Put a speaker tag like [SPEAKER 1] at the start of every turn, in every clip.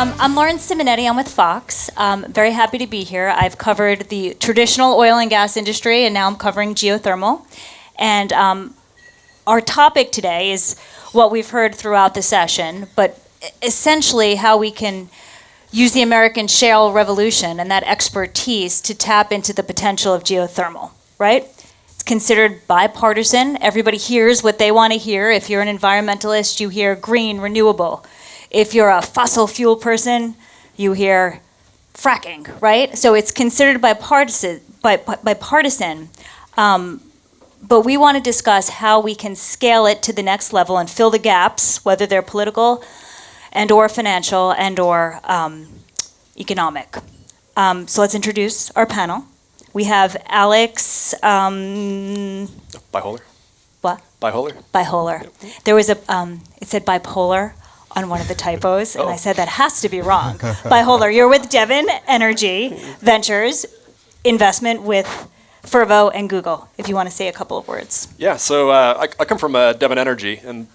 [SPEAKER 1] I'm Lauren Simonetti. I'm with Fox. Very happy to be here. I've covered the traditional oil and gas industry, and now I'm covering geothermal. And our topic today is what we've heard throughout the session, but essentially how we can use the American shale revolution and that expertise to tap into the potential of geothermal, right? It's considered bipartisan. Everybody hears what they want to hear. If you're an environmentalist, you hear green, renewable. If you're a fossil fuel person, you hear fracking, right? So it's considered bipartisan. But we want to discuss how we can scale it to the next level and fill the gaps, whether they're political and or financial and or economic. So let's introduce our panel. We have Alex.
[SPEAKER 2] Bipolar.
[SPEAKER 1] What?
[SPEAKER 2] Bipolar.
[SPEAKER 1] Bipolar.
[SPEAKER 2] Yep.
[SPEAKER 1] There was it said bipolar on one of the typos, and I said that has to be wrong. Bipolar. You're with Devon Energy Ventures, investment with Fervo and Google, if you want to say a couple of words.
[SPEAKER 2] Yeah, so I come from Devon Energy, and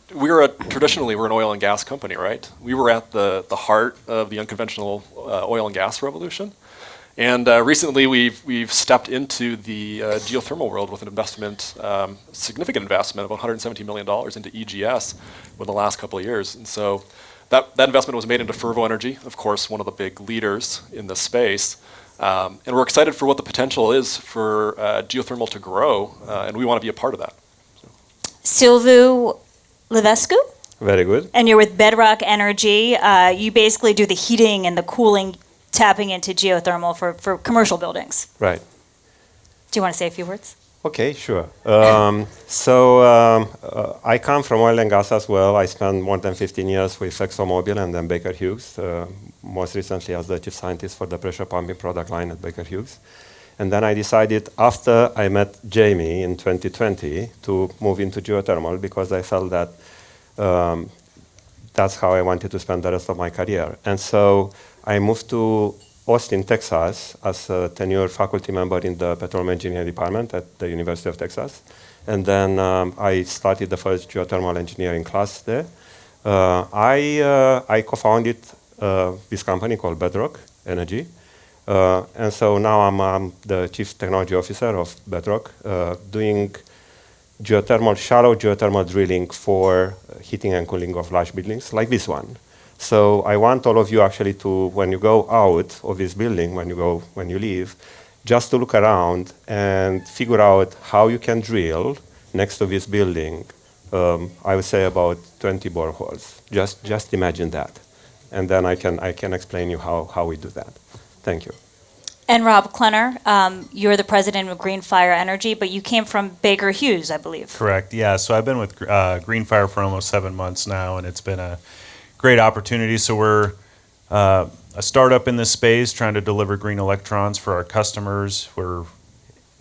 [SPEAKER 2] traditionally we're an oil and gas company, right? We were at the heart of the unconventional oil and gas revolution. And recently we've stepped into the geothermal world with an investment, significant investment of $117 million into EGS within the last couple of years. And so that investment was made into Fervo Energy, of course, one of the big leaders in this space. And we're excited for what the potential is for geothermal to grow, and we want to be a part of that.
[SPEAKER 1] Silviu Levescu?
[SPEAKER 3] Very good.
[SPEAKER 1] And you're with Bedrock Energy. You basically do the heating and the cooling, tapping into geothermal for commercial buildings.
[SPEAKER 3] Right.
[SPEAKER 1] Do you want to say a few words?
[SPEAKER 3] Okay, sure. I come from oil and gas as well. I spent more than 15 years with ExxonMobil and then Baker Hughes, most recently as the chief scientist for the pressure pumping product line at Baker Hughes. And then I decided, after I met Jamie in 2020, to move into geothermal because I felt that that's how I wanted to spend the rest of my career. And so I moved to Austin, Texas, as a tenured faculty member in the petroleum engineering department at the University of Texas. And then I started the first geothermal engineering class there. I co-founded this company called Bedrock Energy. And so now I'm the chief technology officer of Bedrock, doing shallow geothermal drilling for heating and cooling of large buildings like this one. So I want all of you actually to, when you go out of this building, when you leave, just to look around and figure out how you can drill next to this building. I would say about 20 boreholes. Just imagine that, and then I can explain you how we do that. Thank you.
[SPEAKER 1] And Rob Klenner, you're the president of Greenfire Energy, but you came from Baker Hughes, I believe.
[SPEAKER 4] Correct. Yeah. So I've been with Greenfire for almost 7 months now, and it's been a great opportunity. So we're a startup in this space trying to deliver green electrons for our customers.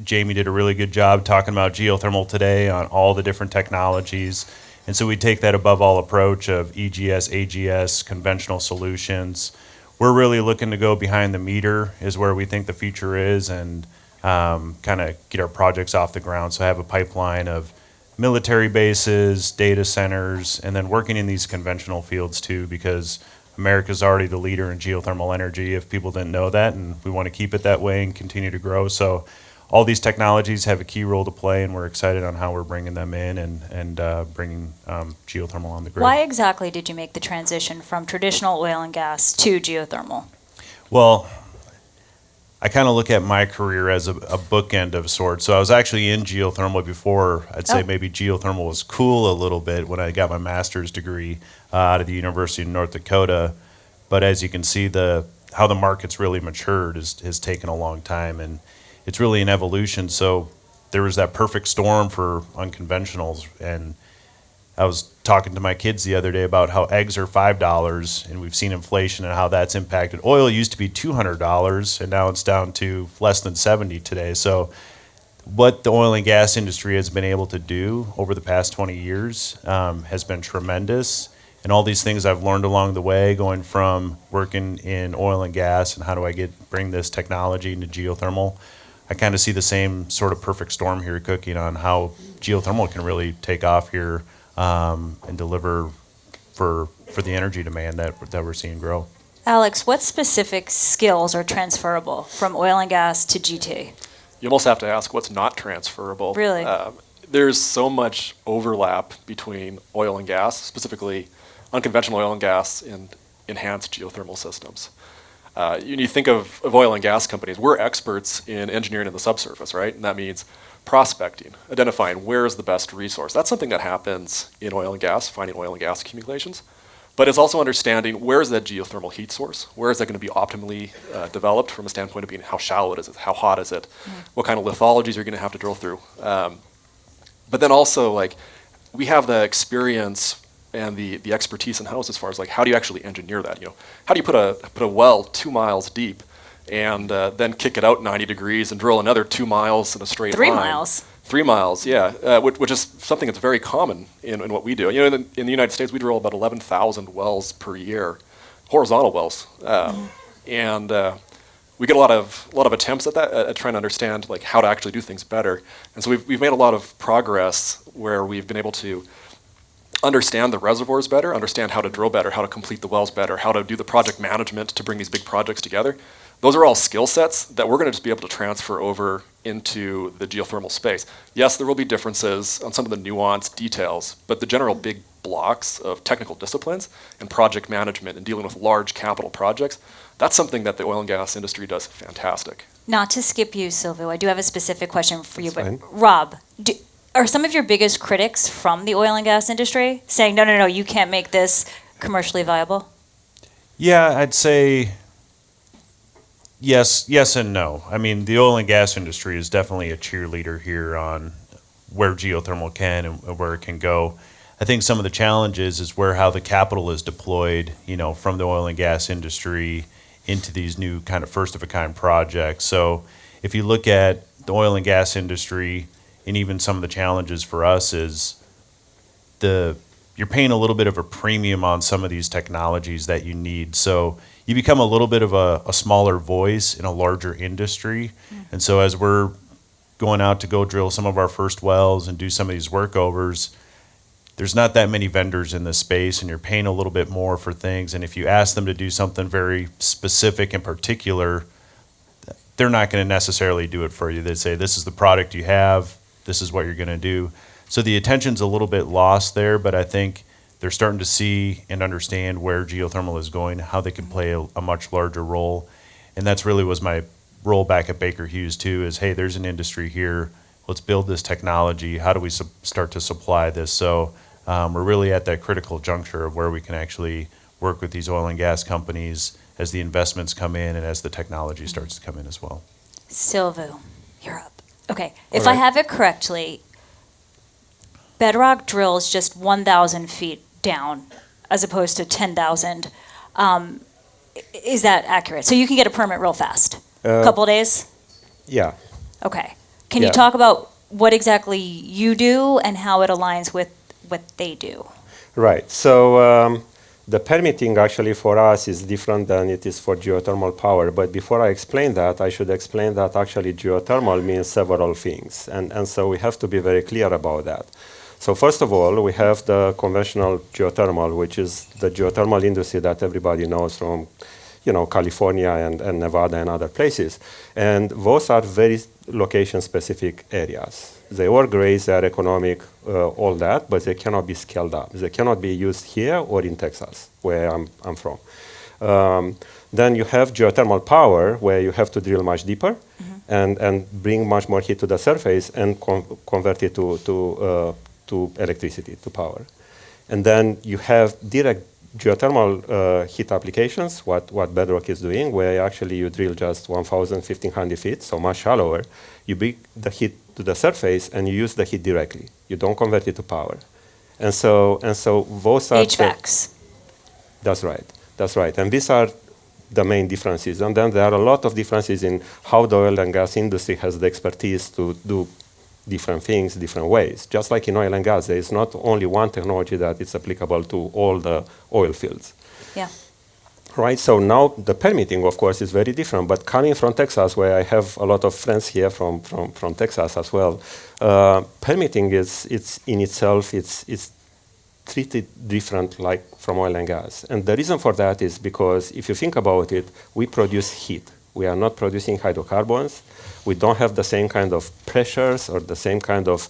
[SPEAKER 4] Jamie did a really good job talking about geothermal today on all the different technologies. And so we take that above all approach of EGS, AGS, conventional solutions. We're really looking to go behind the meter is where we think the future is, and kind of get our projects off the ground. So I have a pipeline of military bases, data centers, and then working in these conventional fields too, because America's already the leader in geothermal energy, if people didn't know that, and we want to keep it that way and continue to grow. So all these technologies have a key role to play, and we're excited on how we're bringing them in and bringing geothermal on the grid.
[SPEAKER 1] Why exactly did you make the transition from traditional oil and gas to geothermal?
[SPEAKER 4] Well, I kind of look at my career as a bookend of sorts. So I was actually in geothermal before. I'd say maybe geothermal was cool a little bit when I got my master's degree out of the University of North Dakota. But as you can see, how the market's really matured has taken a long time, and it's really an evolution. So there was that perfect storm for unconventionals, and I was talking to my kids the other day about how eggs are $5, and we've seen inflation and how that's impacted. Oil used to be $200, and now it's down to less than $70 today. So what the oil and gas industry has been able to do over the past 20 years has been tremendous. And all these things I've learned along the way, going from working in oil and gas and how do I bring this technology into geothermal, I kind of see the same sort of perfect storm here cooking on how geothermal can really take off here and deliver for the energy demand that we're seeing grow.
[SPEAKER 1] Alex, what specific skills are transferable from oil and gas to GT?
[SPEAKER 2] You almost have to ask what's not transferable.
[SPEAKER 1] Really?
[SPEAKER 2] There's so much overlap between oil and gas, specifically unconventional oil and gas and enhanced geothermal systems. You think of oil and gas companies, we're experts in engineering in the subsurface, right? And that means prospecting, identifying where is the best resource. That's something that happens in oil and gas, finding oil and gas accumulations. But it's also understanding where is that geothermal heat source? Where is that going to be optimally developed from a standpoint of being how shallow it is, how hot is it, what kind of lithologies you're going to have to drill through. But then also, like, we have the experience and the expertise in-house as far as, like, how do you actually engineer that? You know, how do you put a well 2 miles deep and then kick it out 90 degrees and drill another 2 miles in a straight
[SPEAKER 1] 3
[SPEAKER 2] line?
[SPEAKER 1] miles.
[SPEAKER 2] 3 miles, yeah, which is something that's very common in what we do. You know, in the United States, we drill about 11,000 wells per year, horizontal wells, and we get a lot of attempts at that, at trying to understand, like, how to actually do things better. And so we've made a lot of progress where we've been able to understand the reservoirs better, understand how to drill better, how to complete the wells better, how to do the project management to bring these big projects together. Those are all skill sets that we're going to just be able to transfer over into the geothermal space. Yes, there will be differences on some of the nuanced details, but the general big blocks of technical disciplines and project management and dealing with large capital projects, that's something that the oil and gas industry does fantastic.
[SPEAKER 1] Not to skip you, Silvio, I do have a specific question for you.
[SPEAKER 3] That's
[SPEAKER 1] But
[SPEAKER 3] fine.
[SPEAKER 1] Rob, are some of your biggest critics from the oil and gas industry saying, no, you can't make this commercially viable?
[SPEAKER 4] Yeah, I'd say yes and no. I mean, the oil and gas industry is definitely a cheerleader here on where geothermal can and where it can go. I think some of the challenges is how the capital is deployed, you know, from the oil and gas industry into these new kind of first of a kind projects. So if you look at the oil and gas industry, and even some of the challenges for us is you're paying a little bit of a premium on some of these technologies that you need. So you become a little bit of a smaller voice in a larger industry. And so as we're going out to go drill some of our first wells and do some of these workovers, there's not that many vendors in this space, and you're paying a little bit more for things. And if you ask them to do something very specific and particular, they're not going to necessarily do it for you. They say, this is the product you have, this is what you're going to do. So the attention's a little bit lost there, but I think they're starting to see and understand where geothermal is going, how they can play a much larger role. And that's really was my role back at Baker Hughes too, is, hey, there's an industry here. Let's build this technology. How do we start to supply this? So we're really at that critical juncture of where we can actually work with these oil and gas companies as the investments come in and as the technology starts to come in as well.
[SPEAKER 1] Silvio, you're up. Okay, if
[SPEAKER 3] All
[SPEAKER 1] I
[SPEAKER 3] right.
[SPEAKER 1] have it correctly, Bedrock drills just 1,000 feet down as opposed to 10,000. Is that accurate? So you can get a permit real fast? A couple of days?
[SPEAKER 3] Yeah.
[SPEAKER 1] Okay. Can you
[SPEAKER 3] Yeah.
[SPEAKER 1] talk about what exactly you do and how it aligns with what they do?
[SPEAKER 3] Right. So the permitting actually for us is different than it is for geothermal power. But before I explain that, I should explain that actually geothermal means several things. And so we have to be very clear about that. So first of all, we have the conventional geothermal, which is the geothermal industry that everybody knows from, California and Nevada and other places. And those are very location-specific areas. They are great, they are economic, all that, but they cannot be scaled up. They cannot be used here or in Texas, where I'm from. Then you have geothermal power, where you have to drill much deeper and bring much more heat to the surface and convert it to electricity, to power. And then you have direct geothermal heat applications, what Bedrock is doing, where actually you drill just 1,000, 1,500 feet, so much shallower. You bring the heat to the surface and you use the heat directly. You don't convert it to power. And so those are
[SPEAKER 1] HVACs.
[SPEAKER 3] That's right. And these are the main differences. And then there are a lot of differences in how the oil and gas industry has the expertise to do different things, different ways. Just like in oil and gas, there is not only one technology that is applicable to all the oil fields.
[SPEAKER 1] Yeah.
[SPEAKER 3] Right, so now the permitting, of course, is very different. But coming from Texas, where I have a lot of friends here from Texas as well, permitting is in itself, it's treated different like from oil and gas. And the reason for that is because if you think about it, we produce heat. We are not producing hydrocarbons. We don't have the same kind of pressures or the same kind of,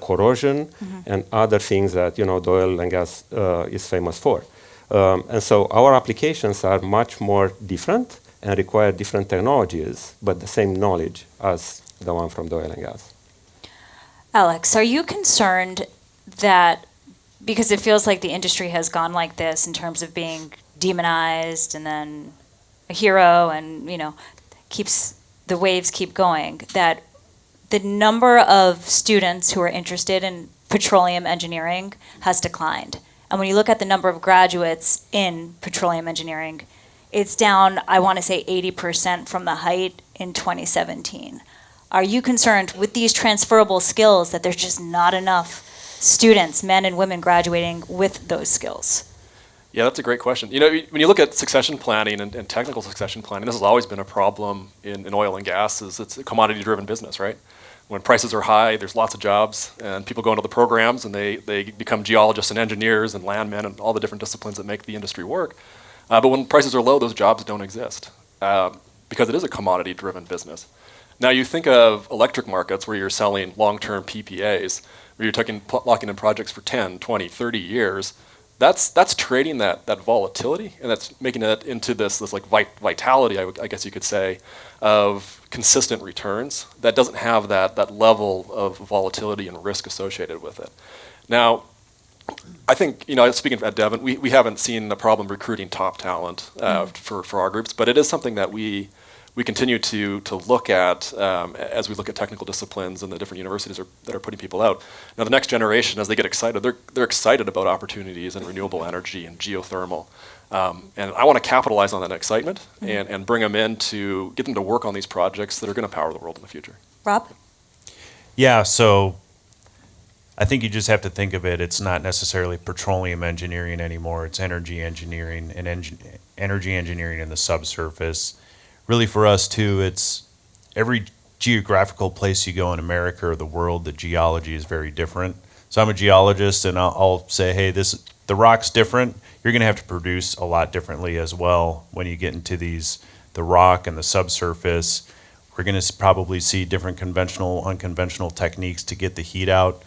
[SPEAKER 3] corrosion and other things that, the oil and gas is famous for. And so our applications are much more different and require different technologies, but the same knowledge as the one from the oil and gas.
[SPEAKER 1] Alex, are you concerned that, because it feels like the industry has gone like this in terms of being demonized and then a hero and, the waves keep going, that the number of students who are interested in petroleum engineering has declined? And when you look at the number of graduates in petroleum engineering, it's down, I want to say 80% from the height in 2017. Are you concerned with these transferable skills that there's just not enough students, men and women, graduating with those skills?
[SPEAKER 2] Yeah, that's a great question. When you look at succession planning and technical succession planning, this has always been a problem in oil and gas. It's a commodity-driven business, right? When prices are high, there's lots of jobs, and people go into the programs, and they become geologists and engineers and landmen and all the different disciplines that make the industry work. But when prices are low, those jobs don't exist because it is a commodity-driven business. Now, you think of electric markets where you're selling long-term PPAs, where you're locking in projects for 10, 20, 30 years. That's trading that volatility, and that's making it into this like vitality, I guess you could say, of consistent returns that doesn't have that level of volatility and risk associated with it. Now, I think, speaking at Devon, we haven't seen a problem recruiting top talent for our groups, but it is something that we continue to look at as we look at technical disciplines and the different universities that are putting people out. Now, the next generation, as they get excited, they're excited about opportunities in renewable energy and geothermal. And I want to capitalize on that excitement and bring them in to get them to work on these projects that are going to power the world in the future.
[SPEAKER 1] Rob?
[SPEAKER 4] Yeah, so I think you just have to think of it. It's not necessarily petroleum engineering anymore. It's energy engineering and energy engineering in the subsurface. Really, for us, too, it's every geographical place you go in America or the world, the geology is very different. So I'm a geologist, and I'll say, hey, the rock's different. You're going to have to produce a lot differently as well when you get into the rock and the subsurface. We're going to probably see different conventional, unconventional techniques to get the heat out.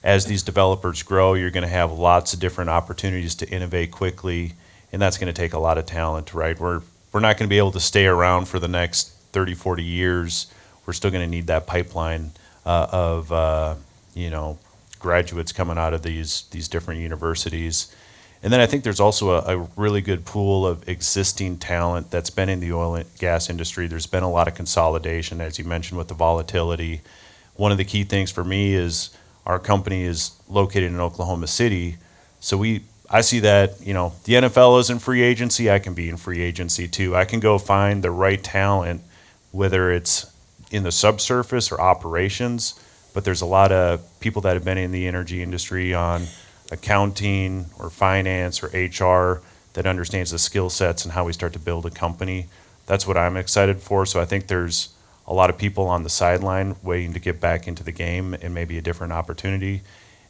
[SPEAKER 4] As these developers grow, you're going to have lots of different opportunities to innovate quickly, and that's going to take a lot of talent, right? We're not going to be able to stay around for the next 30, 40 years. We're still going to need that pipeline of graduates coming out of these different universities. And then I think there's also a really good pool of existing talent that's been in the oil and gas industry. There's been a lot of consolidation, as you mentioned, with the volatility. One of the key things for me is our company is located in Oklahoma City, so I see that, the NFL is in free agency. I can be in free agency too. I can go find the right talent, whether it's in the subsurface or operations. But there's a lot of people that have been in the energy industry on accounting or finance or HR that understands the skill sets and how we start to build a company. That's what I'm excited for. So I think there's a lot of people on the sideline waiting to get back into the game and maybe a different opportunity.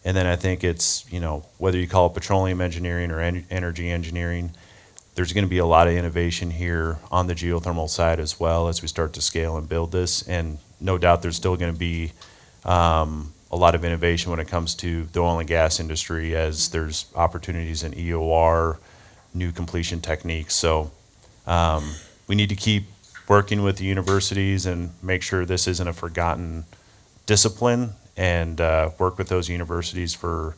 [SPEAKER 4] And then I think it's, whether you call it petroleum engineering or energy engineering, there's going to be a lot of innovation here on the geothermal side as well as we start to scale and build this. And no doubt there's still going to be a lot of innovation when it comes to the oil and gas industry as there's opportunities in EOR, new completion techniques. So we need to keep working with the universities and make sure this isn't a forgotten discipline, and work with those universities for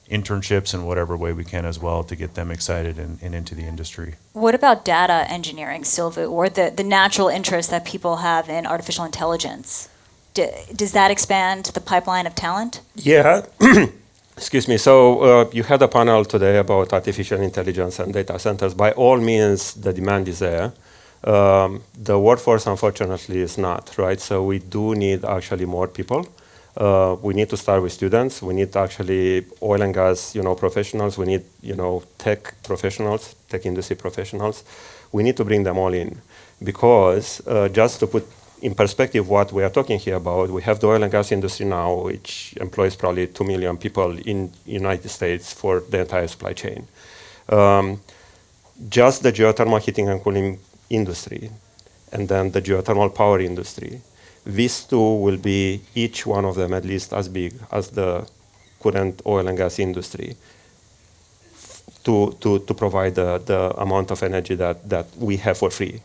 [SPEAKER 4] internships in whatever way we can as well to get them excited and into the industry.
[SPEAKER 1] What about data engineering, Silvu, or the natural interest that people have in artificial intelligence? Does that expand the pipeline of talent?
[SPEAKER 3] Yeah. Excuse me. So you had a panel today about artificial intelligence and data centers. By all means, the demand is there. The workforce, unfortunately, is not, right? So we do need actually more people. We need to start with students. We need actually oil and gas, professionals. We need, tech professionals, tech industry professionals. We need to bring them all in because just to put in perspective, what we are talking here about, we have the oil and gas industry now, which employs probably 2 million people in United States for the entire supply chain. Just the geothermal heating and cooling industry, and then the geothermal power industry, these two will be, each one of them at least as big as the current oil and gas industry to provide the amount of energy that we have for free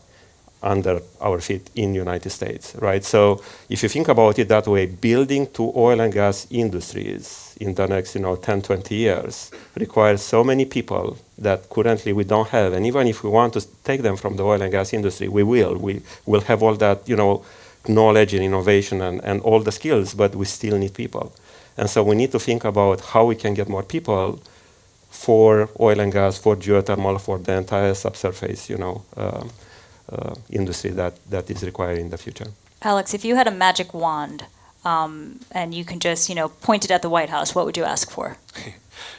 [SPEAKER 3] under our feet in the United States, right? So if you think about it that way, building two oil and gas industries in the next 10, 20 years requires so many people that currently we don't have. And even if we want to take them from the oil and gas industry, we will. We will have all that knowledge and innovation and all the skills, but we still need people. And so we need to think about how we can get more people for oil and gas, for geothermal, for the entire subsurface, industry that is required in the future.
[SPEAKER 1] Alex, if you had a magic wand and you can just, point it at the White House, what would you ask for?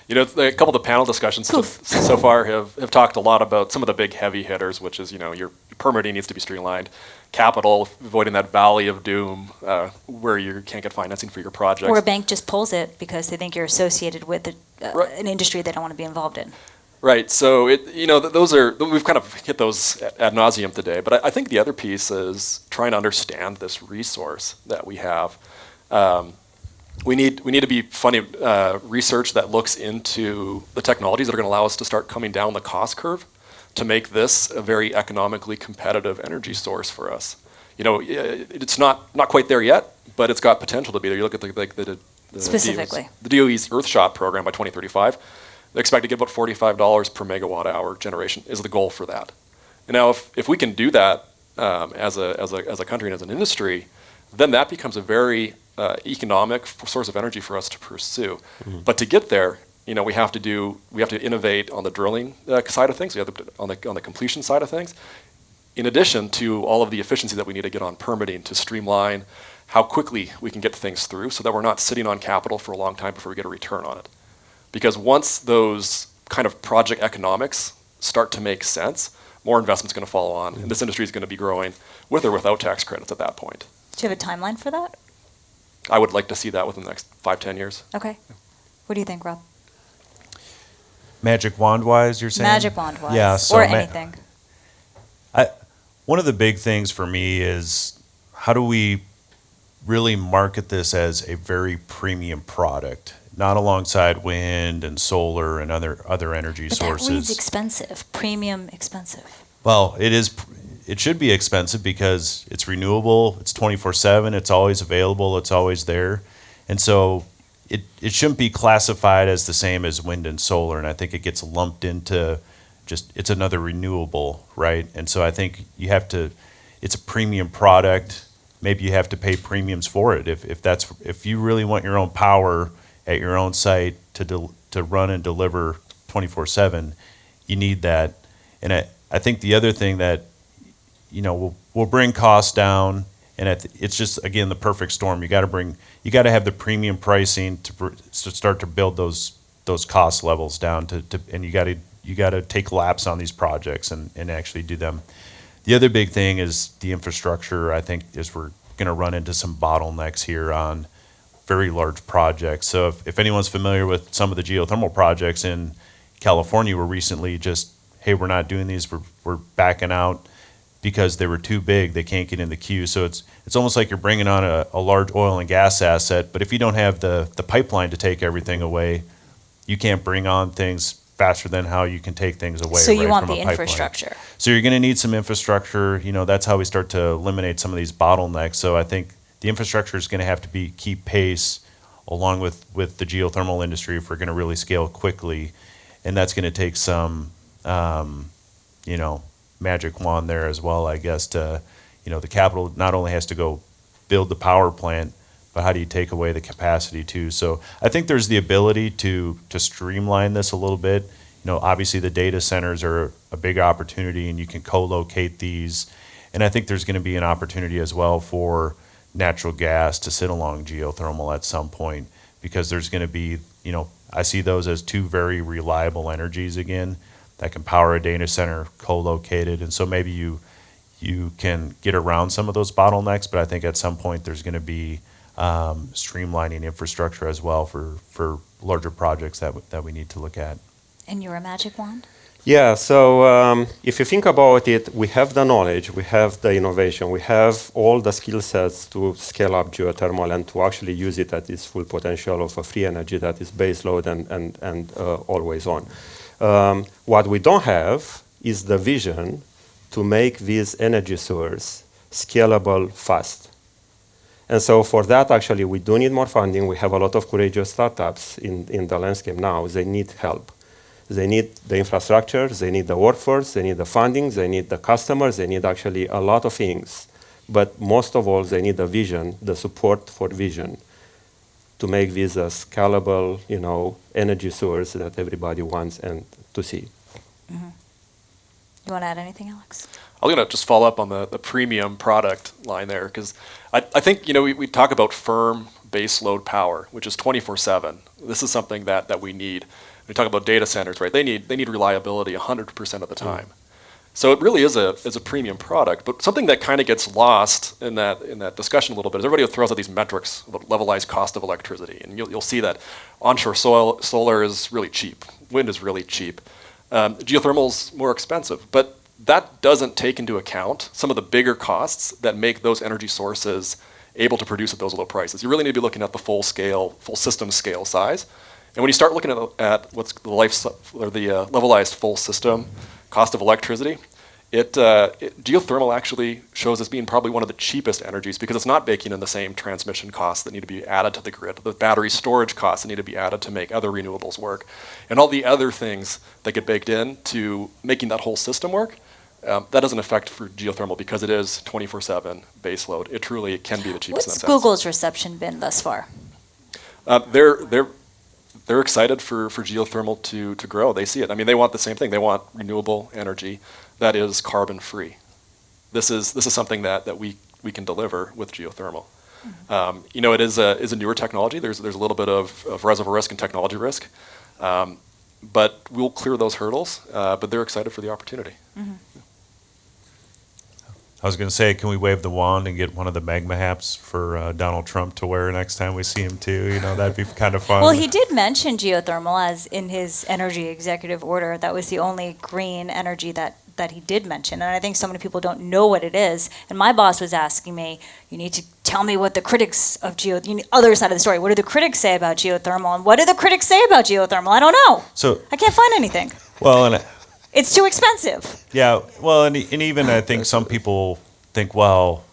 [SPEAKER 2] A couple of the panel discussions so far have talked a lot about some of the big heavy hitters, which is, your permitting needs to be streamlined, capital, avoiding that valley of doom where you can't get financing for your projects.
[SPEAKER 1] Or a bank just pulls it because they think you're associated with an industry they don't want to be involved in.
[SPEAKER 2] Right. So those are, we've kind of hit those ad nauseum today. But I think the other piece is trying to understand this resource that we have. We need to be funding research that looks into the technologies that are going to allow us to start coming down the cost curve to make this a very economically competitive energy source for us. It's not quite there yet, but it's got potential to be there. You look at the
[SPEAKER 1] specifically
[SPEAKER 2] the DOE's Earthshot program by 2035. They expect to get about $45 per megawatt hour generation is the goal for that. And now, if we can do that as a country and as an industry, then that becomes a very economic source of energy for us to pursue. Mm-hmm. But to get there, we have to innovate on the drilling side of things. We have to on the completion side of things. In addition to all of the efficiency that we need to get on permitting to streamline how quickly we can get things through, so that we're not sitting on capital for a long time before we get a return on it. Because once those kind of project economics start to make sense, more investment's going to follow on, and this industry is going to be growing with or without tax credits at that point.
[SPEAKER 1] Do you have a timeline for that?
[SPEAKER 2] I would like to see that within the next 5-10 years.
[SPEAKER 1] Okay. What do you think, Rob?
[SPEAKER 4] Magic wand-wise, you're saying?
[SPEAKER 1] Magic wand-wise,
[SPEAKER 4] yeah, so
[SPEAKER 1] or anything.
[SPEAKER 4] One of the big things for me is how do we really market this as a very premium product? Not alongside wind and solar and other energy sources.
[SPEAKER 1] That reads expensive, premium expensive.
[SPEAKER 4] Well, it is. It should be expensive because it's renewable, it's 24/7, it's always available, it's always there. And so it shouldn't be classified as the same as wind and solar. And I think it gets lumped into it's another renewable, right? And so I think it's a premium product. Maybe you have to pay premiums for it. If you really want your own power at your own site to run and deliver 24/7, you need that. And I think the other thing that will bring costs down, and it's just again the perfect storm. You got to have the premium pricing to start to build those cost levels down and you got to take laps on these projects and actually do them. The other big thing is the infrastructure. I think is we're going to run into some bottlenecks here on very large projects. So if anyone's familiar with some of the geothermal projects in California, were recently hey, we're not doing these, we're backing out because they were too big, they can't get in the queue. So it's almost like you're bringing on a large oil and gas asset, but if you don't have the pipeline to take everything away, you can't bring on things faster than how you can take things away.
[SPEAKER 1] So you want
[SPEAKER 4] from
[SPEAKER 1] the
[SPEAKER 4] a pipeline.
[SPEAKER 1] infrastructure.
[SPEAKER 4] So you're going to need some infrastructure. That's how we start to eliminate some of these bottlenecks. So I think the infrastructure is going to have to keep pace along with the geothermal industry if we're going to really scale quickly. And that's going to take some, magic wand there as well, I guess, to, the capital not only has to go build the power plant, but how do you take away the capacity too? So I think there's the ability to streamline this a little bit. Obviously the data centers are a big opportunity and you can co-locate these. And I think there's going to be an opportunity as well for natural gas to sit along geothermal at some point, because there's going to be, I see those as two very reliable energies again that can power a data center co-located. And so maybe you you can get around some of those bottlenecks, but I think at some point there's going to be streamlining infrastructure as well for larger projects that we need to look at.
[SPEAKER 1] And you're a magic wand?
[SPEAKER 3] Yeah, so if you think about it, we have the knowledge, we have the innovation, we have all the skill sets to scale up geothermal and to actually use it at its full potential of a free energy that is base load and always on. What we don't have is the vision to make this energy source scalable fast. And so for that, actually, we do need more funding. We have a lot of courageous startups in the landscape now. They need help. They need the infrastructure, they need the workforce, they need the funding, they need the customers, they need actually a lot of things. But most of all, they need the vision, the support for vision to make this a scalable, energy source that everybody wants and to see.
[SPEAKER 1] Mm-hmm. You want to add anything, Alex?
[SPEAKER 2] I was going to just follow up on the premium product line there, because I think, we talk about firm base load power, which is 24/7. This is something that we need. We talk about data centers, right? They need reliability 100% of the time. So it really is a premium product. But something that kind of gets lost in that discussion a little bit is everybody throws out these metrics about levelized cost of electricity, and you'll see that onshore solar is really cheap, wind is really cheap, geothermal is more expensive, but that doesn't take into account some of the bigger costs that make those energy sources able to produce at those low prices. You really need to be looking at the full system scale size. And when you start looking at what's the levelized full system cost of electricity, geothermal actually shows as being probably one of the cheapest energies because it's not baking in the same transmission costs that need to be added to the grid, the battery storage costs that need to be added to make other renewables work, and all the other things that get baked in to making that whole system work. That doesn't affect for geothermal because it is 24/7 base load. It truly can be the cheapest.
[SPEAKER 1] What's
[SPEAKER 2] in that
[SPEAKER 1] Google's reception been thus far?
[SPEAKER 2] They're excited for geothermal to grow. They see it. I mean, they want the same thing. They want renewable energy that is carbon free. This is something that we can deliver with geothermal. Mm-hmm. It is a newer technology. There's a little bit of reservoir risk and technology risk, but we'll clear those hurdles. But they're excited for the opportunity.
[SPEAKER 1] Mm-hmm.
[SPEAKER 4] I was going to say, can we wave the wand and get one of the magma hats for Donald Trump to wear next time we see him too? That'd be kind of fun.
[SPEAKER 1] Well, he did mention geothermal as in his energy executive order. That was the only green energy that he did mention. And I think so many people don't know what it is. And my boss was asking me, you need to tell me what the critics of other side of the story. What do the critics say about geothermal? And what do the critics say about geothermal? I don't know.
[SPEAKER 4] So
[SPEAKER 1] I can't find anything.
[SPEAKER 4] Well, and
[SPEAKER 1] it's too expensive.
[SPEAKER 4] Yeah, well, and even I think some people think, well,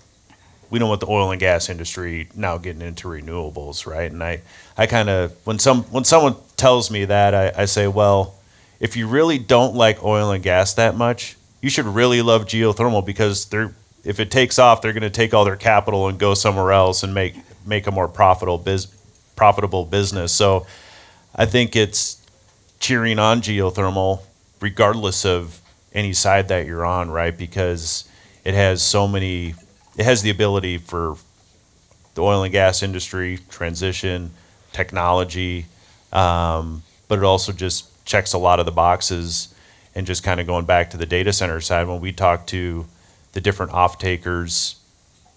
[SPEAKER 4] we don't want the oil and gas industry now getting into renewables, right? And I kind of, when someone tells me that, I say, well, if you really don't like oil and gas that much, you should really love geothermal because if it takes off, they're going to take all their capital and go somewhere else and make a more profitable business. So I think it's cheering on geothermal regardless of any side that you're on, right? Because it has the ability for the oil and gas industry, transition, technology, but it also just checks a lot of the boxes. And just kind of going back to the data center side, when we talk to the different off-takers,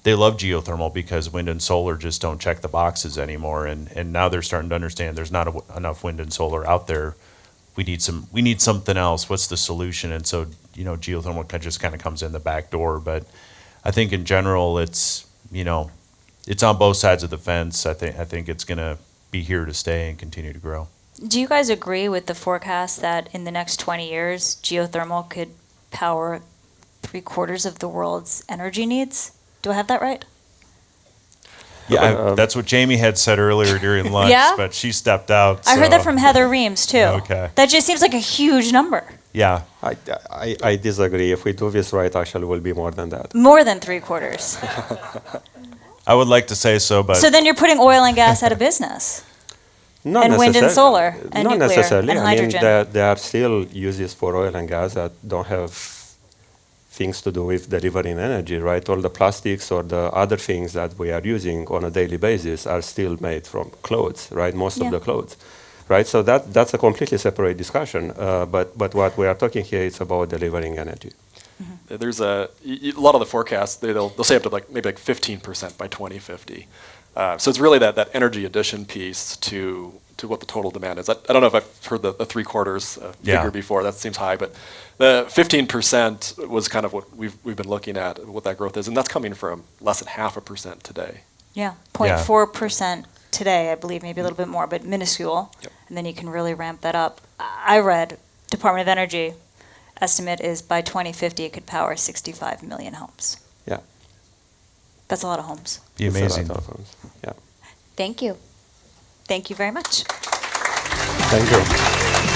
[SPEAKER 4] they love geothermal because wind and solar just don't check the boxes anymore. And now they're starting to understand there's not enough wind and solar out there. We need something else. What's the solution? And so, geothermal just kind of comes in the back door. But I think in general, it's on both sides of the fence. I think it's going to be here to stay and continue to grow.
[SPEAKER 1] Do you guys agree with the forecast that in the next 20 years, geothermal could power 3/4 of the world's energy needs? Do I have that right?
[SPEAKER 4] Yeah, that's what Jamie had said earlier during lunch,
[SPEAKER 1] Yeah?
[SPEAKER 4] but she stepped out.
[SPEAKER 1] I heard that from Heather Reams, too.
[SPEAKER 4] Okay.
[SPEAKER 1] That just seems like a huge number.
[SPEAKER 4] Yeah.
[SPEAKER 3] I disagree. If we do this right, actually, it will be more than that.
[SPEAKER 1] More than 3/4.
[SPEAKER 4] I would like to say so, but...
[SPEAKER 1] So then you're putting oil and gas out of business.
[SPEAKER 3] Not
[SPEAKER 1] and wind and solar and
[SPEAKER 3] not
[SPEAKER 1] nuclear
[SPEAKER 3] necessarily.
[SPEAKER 1] and hydrogen.
[SPEAKER 3] I mean, there are still uses for oil and gas that don't have things to do with delivering energy, right? All the plastics or the other things that we are using on a daily basis are still made from clothes, right? Most of the clothes, right? So that's a completely separate discussion. But what we are talking here is about delivering energy.
[SPEAKER 1] Mm-hmm.
[SPEAKER 2] There's a lot of the forecasts, they'll say up to maybe 15% by 2050. So it's really that energy addition piece to what the total demand is. I don't know if I've heard the 3/4 figure before. That seems high, but the 15% was kind of what we've been looking at, what that growth is, and that's coming from less than 0.5% today.
[SPEAKER 1] Yeah, 0.4% today, I believe, maybe a little bit more, but minuscule.
[SPEAKER 2] Yep.
[SPEAKER 1] And then you can really ramp that up. I read Department of Energy estimate is by 2050 it could power 65 million homes.
[SPEAKER 3] Yeah.
[SPEAKER 1] That's a lot of homes.
[SPEAKER 4] Be
[SPEAKER 3] It's a
[SPEAKER 4] amazing.
[SPEAKER 3] lot of homes. Yeah.
[SPEAKER 1] Thank you. Thank you very much.
[SPEAKER 3] Thank you.